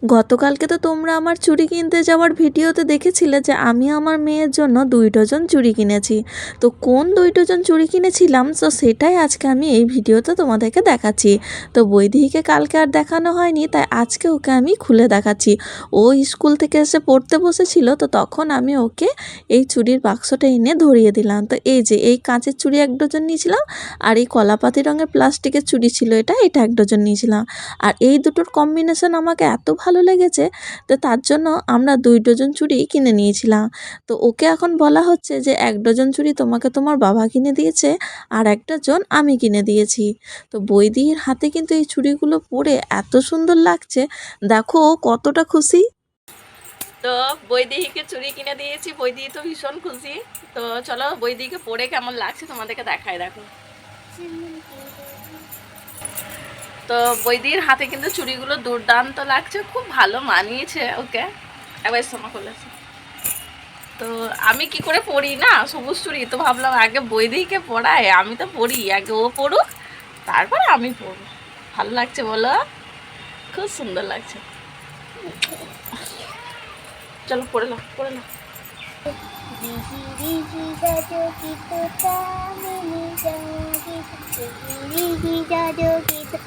গতকালকে তো তোমরা আমার চুড়ি কিনতে যাওয়ার ভিডিওতে দেখেছিলে যে আমি আমার মেয়ের জন্য 2 ডজন চুড়ি কিনেছি। তো কোন 2 ডজন চুড়ি কিনেছিলাম তো সেটাই আজকে আমি এই ভিডিওতে তোমাদেরকে দেখাচ্ছি। তো বৈদেহীকে কালকে আর দেখানো হয়নি, তাই আজকে ওকে আমি খুলে দেখাচ্ছি। ও স্কুল থেকে এসে পড়তে বসেছিল, তো তখন আমি ওকে এই চুড়ির বাক্সটা এনে ধরিয়ে দিলাম। তো এই যে এই কাঁচের চুড়ি 1 ডজন নিয়েছিলাম, আর এই কলাপাতি রঙের প্লাস্টিকের চুড়ি ছিল এটা 1 ডজন নিয়েছিলাম। আর এই দুটোর কম্বিনেশন আমাকে এত ভালো লেগেছে, তো তার জন্য আমরা 2 ডজন চুড়ি কিনে নিয়েছিলাম। তো ওকে এখন বলা হচ্ছে যে 1 ডজন চুড়ি তোমাকে তোমার বাবা কিনে দিয়েছে, আর 1 ডজন আমি কিনে দিয়েছি। তো বৈদির হাতে কিন্তু এই চুড়িগুলো পরে এত সুন্দর লাগছে, দেখো ও কতটা খুশি। তো বৈদেহীকে চুড়ি কিনে দিয়েছি, বৈদেহী তো ভীষণ খুশি। তো চলো বৈদেহীকে পরে কেমন লাগছে তোমাদেরকে দেখায়, দেখো। তো বৈদির হাতে কিন্তু চুড়িগুলো দুর্দান্ত লাগছে, খুব ভালো মানিয়েছে ওকে। এবার সোমা খুলেছে। তো আমি কি করে পরি না সবুজ চুড়ি, তো ভাবলাম আগে বৈদিকে পরায়, আমি তো পরি, আগে ও পড়ুক তারপরে আমি পরবো। ভালো লাগছে বলো? খুব সুন্দর লাগছে। চলো পরে নাও, পরে নাও। Digi digi dajo kita kami ni jadi digi digi dajo kita